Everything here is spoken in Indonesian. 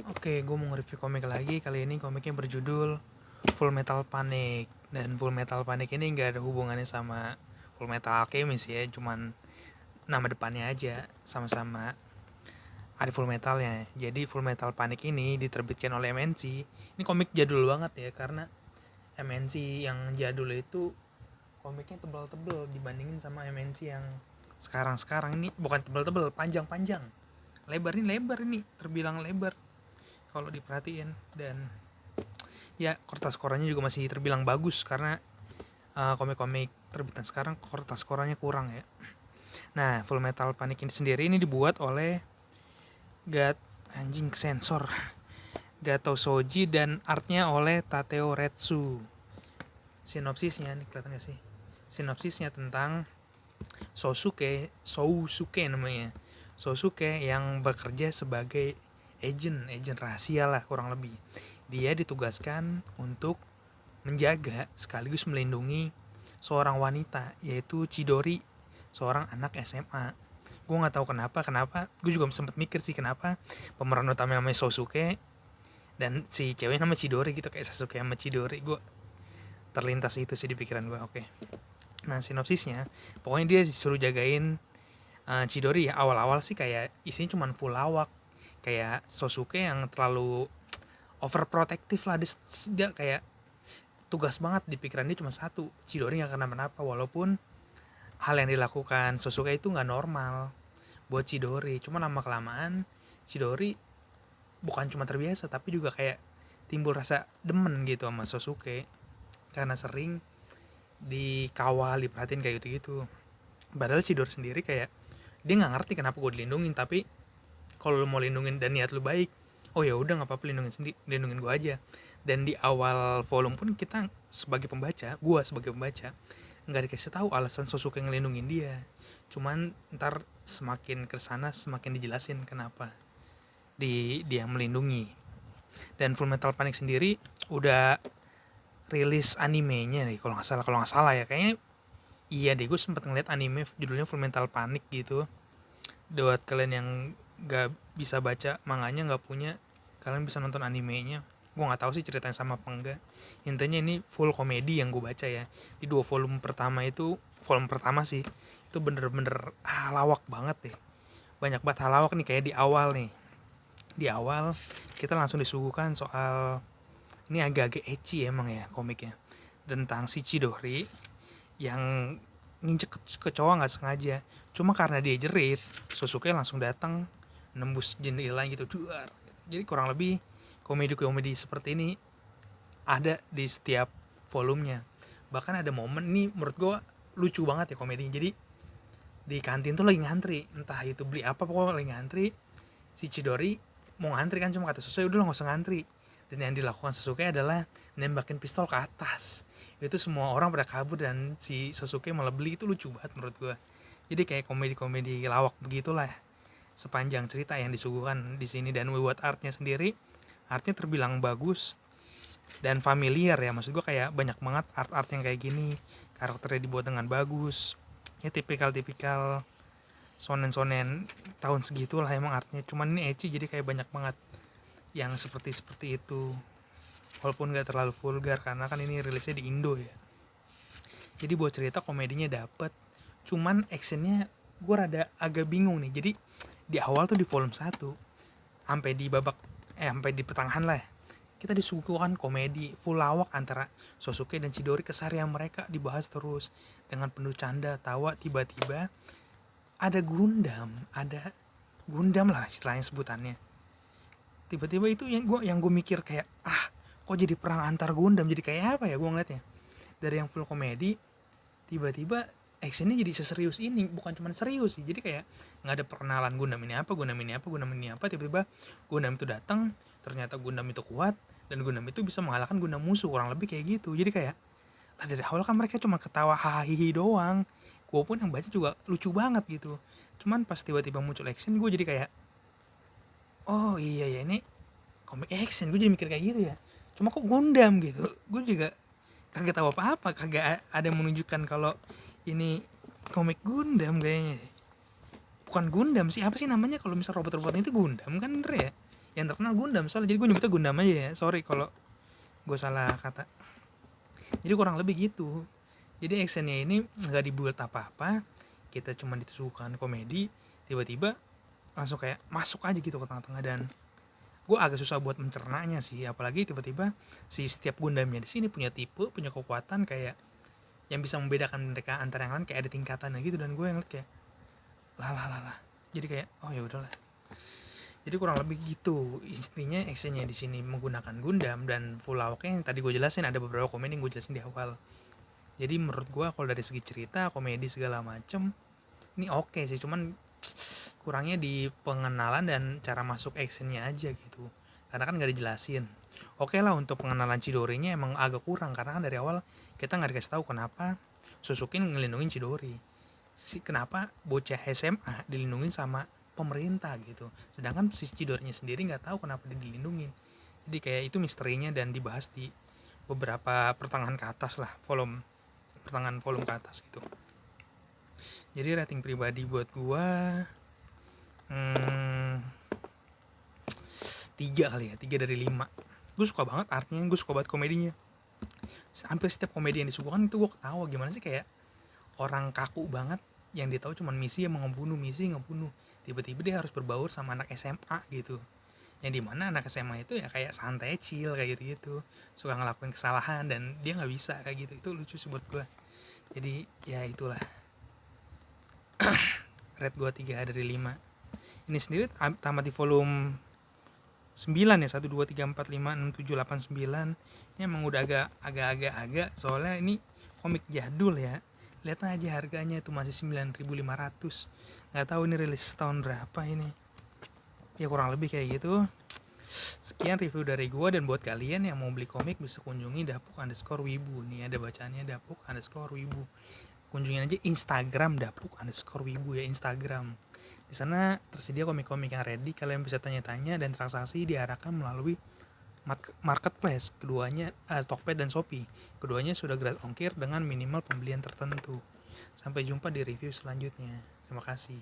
Oke, gue mau nge-review komik lagi. Kali ini komiknya berjudul Full Metal Panic. Dan Full Metal Panic ini nggak ada hubungannya sama Full Metal Alchemist ya, cuman nama depannya aja sama-sama ada Full Metalnya. Jadi Full Metal Panic ini diterbitkan oleh MNC. Ini komik jadul banget ya, karena MNC yang jadul itu komiknya tebal-tebal dibandingin sama MNC yang sekarang-sekarang. Ini bukan tebal-tebal, panjang-panjang. Lebar ini terbilang lebar kalau diperhatiin. Dan ya kertas korannya juga masih terbilang bagus, karena komik-komik terbitan sekarang kertas korannya kurang ya. Nah, Full Metal Panic ini sendiri ini dibuat oleh sensor Gato Soji dan artnya oleh Tateo Retsu. Sinopsisnya nih, kelihatan gak sih? Sinopsisnya tentang Sousuke namanya. Sousuke yang bekerja sebagai agent rahasia lah kurang lebih. Dia ditugaskan untuk menjaga sekaligus melindungi seorang wanita, yaitu Chidori, seorang anak SMA. Gue nggak tahu kenapa. Gue juga sempat mikir sih kenapa pemeran utama namanya Sousuke dan si cewek namanya Chidori gitu, kayak Sasuke sama Chidori. Gue terlintas itu sih di pikiran gue. Oke. Nah, sinopsisnya pokoknya dia disuruh jagain Chidori ya. Awal-awal sih kayak isinya cuma full lawak, kayak Sosuke yang terlalu overprotective lah. Dia kayak tugas banget, di pikiran dia cuma satu, Chidori gak kenapa-napa. Walaupun hal yang dilakukan Sosuke itu gak normal buat Chidori. Cuma lama kelamaan Chidori bukan cuma terbiasa, tapi juga kayak timbul rasa demen gitu sama Sosuke, karena sering dikawal, diperhatiin kayak gitu-gitu. Padahal Chidori sendiri kayak dia nggak ngerti kenapa gue dilindungin, tapi kalau lu mau lindungin dan niat lu baik, oh ya udah nggak apa-apa, lindungin gue aja. Dan di awal volume pun kita sebagai pembaca, gue sebagai pembaca nggak dikasih tahu alasan Sosuke ngelindungin dia. Cuman ntar semakin kesana semakin dijelasin kenapa dia melindungi. Dan Full Metal Panic sendiri udah rilis animenya nih kalau nggak salah ya, kayaknya iya deh. Gue sempet ngeliat anime judulnya Full Metal Panic gitu. Buat kalian yang nggak bisa baca manganya, nggak punya, kalian bisa nonton animenya. Gue nggak tahu sih ceritanya sama apa enggak. Intinya ini full komedi yang gue baca ya. Di dua volume pertama itu, volume pertama sih itu bener-bener lawak banget deh. Banyak banget hal lawak nih, kayak di awal nih. Di awal kita langsung disuguhkan soal, ini agak-agak ecchi emang ya komiknya, tentang si Chidori yang nginjek ke cowok nggak sengaja. Cuma karena dia jerit, Sosuke langsung datang nembus jendela gitu, duar. Jadi kurang lebih komedi-komedi seperti ini ada di setiap volumenya. Bahkan ada momen ini menurut gue lucu banget ya komedinya. Jadi di kantin tuh lagi ngantri, entah itu beli apa, pokoknya lagi ngantri. Si Chidori mau ngantri kan, cuma kata Sosuke udah lo nggak usah ngantri. Dan yang dilakukan Sasuke adalah nembakin pistol ke atas. Itu semua orang pada kabur dan si Sasuke malah beli. Itu lucu banget menurut gue. Jadi kayak komedi-komedi lawak begitulah sepanjang cerita yang disuguhkan di sini. Dan buat artnya sendiri, artnya terbilang bagus dan familiar ya. Maksud gue kayak banyak banget art-art yang kayak gini, karakternya dibuat dengan bagus. Ya tipikal-tipikal sonen-sonen tahun segitu lah emang artnya. Cuman ini ecchi, jadi kayak banyak banget yang seperti itu. Walaupun gak terlalu vulgar, karena kan ini rilisnya di Indo ya. Jadi buat cerita komedinya dapet, cuman actionnya gue rada agak bingung nih. Jadi di awal tuh di volume 1 sampai di sampai di pertengahan lah ya, kita disuguhkan komedi full lawak antara Sosuke dan Chidori. Keseharian mereka dibahas terus dengan penuh canda tawa. Tiba-tiba ada Gundam lah istilahnya sebutannya. Tiba-tiba itu yang gue mikir kayak, kok jadi perang antar Gundam, jadi kayak apa ya gue ngeliatnya. Dari yang full komedi, tiba-tiba actionnya jadi seserius ini. Bukan cuma serius sih, jadi kayak nggak ada perkenalan Gundam ini apa. Tiba-tiba Gundam itu datang, ternyata Gundam itu kuat dan Gundam itu bisa mengalahkan Gundam musuh, kurang lebih kayak gitu. Jadi kayak dari awal kan mereka cuma ketawa hahihi doang. Gue pun yang baca juga lucu banget gitu. Cuman pas tiba-tiba muncul action, gue jadi kayak, oh iya ya, ini komik action. Gue jadi mikir kayak gitu ya, cuma kok Gundam gitu. Gue juga kagak tahu apa-apa, kagak ada yang menunjukkan kalau ini komik Gundam kayaknya. Bukan Gundam sih, apa sih namanya kalau misal robot-robot itu Gundam kan, bener ya, yang terkenal Gundam soalnya, jadi gue nyebutnya Gundam aja ya, sorry kalau gue salah kata. Jadi kurang lebih gitu. Jadi actionnya ini nggak dibuat apa-apa, kita cuma ditusukan komedi, tiba-tiba langsung kayak masuk aja gitu ke tengah-tengah. Dan gue agak susah buat mencernanya sih, apalagi tiba-tiba si setiap Gundamnya di sini punya tipe, punya kekuatan kayak yang bisa membedakan mereka antara yang lain, kayak ada tingkatannya gitu. Dan gue yang liat kayak lah, jadi kayak oh ya udahlah. Jadi kurang lebih gitu intinya actionnya di sini menggunakan Gundam. Dan full awaknya yang tadi gue jelasin, ada beberapa komedi yang gue jelasin di awal. Jadi menurut gue kalau dari segi cerita, komedi segala macem ini oke sih, cuman kurangnya di pengenalan dan cara masuk actionnya aja gitu, karena kan nggak dijelasin. Oke lah, untuk pengenalan Chidori-nya emang agak kurang, karena kan dari awal kita nggak dikasih tahu kenapa Suzuki ngelindungin Chidori, kenapa bocah SMA dilindungin sama pemerintah gitu, sedangkan si Chidori-nya sendiri nggak tahu kenapa dia dilindungin. Jadi kayak itu misterinya dan dibahas di beberapa pertengahan ke atas lah, pertengahan volume ke atas gitu. Jadi rating pribadi buat gua 3 kali ya, 3 dari 5. Gue suka banget artnya, gue suka banget komedinya. Hampir setiap komedi yang disuguhkan itu gue ketawa, gimana sih, kayak orang kaku banget yang dia tahu cuma misi yang ngebunuh, tiba-tiba dia harus berbaur sama anak SMA gitu, yang dimana anak SMA itu ya kayak santai, chill kayak gitu, suka ngelakuin kesalahan dan dia nggak bisa kayak gitu. Itu lucu sih buat gue. Jadi ya itulah, rate gue 3 dari 5. Ini sendiri tamat di volume 9 ya, 1, 2, 3, 4, 5, 6, 7, 8, 9. Ini emang udah agak soalnya ini komik jadul ya. Lihat aja harganya itu masih 9.500. Nggak tahu ini rilis tahun berapa ini. Ya kurang lebih kayak gitu. Sekian review dari gua, dan buat kalian yang mau beli komik bisa kunjungi dapuk_wibu. Nih ada bacaannya, dapuk_wibu. Kunjungin aja Instagram dapuk_wibu ya, Instagram. Di sana tersedia komik-komik yang ready, kalian bisa tanya-tanya dan transaksi diarahkan melalui marketplace. Keduanya Tokped dan Shopee. Keduanya sudah gratis ongkir dengan minimal pembelian tertentu. Sampai jumpa di review selanjutnya. Terima kasih.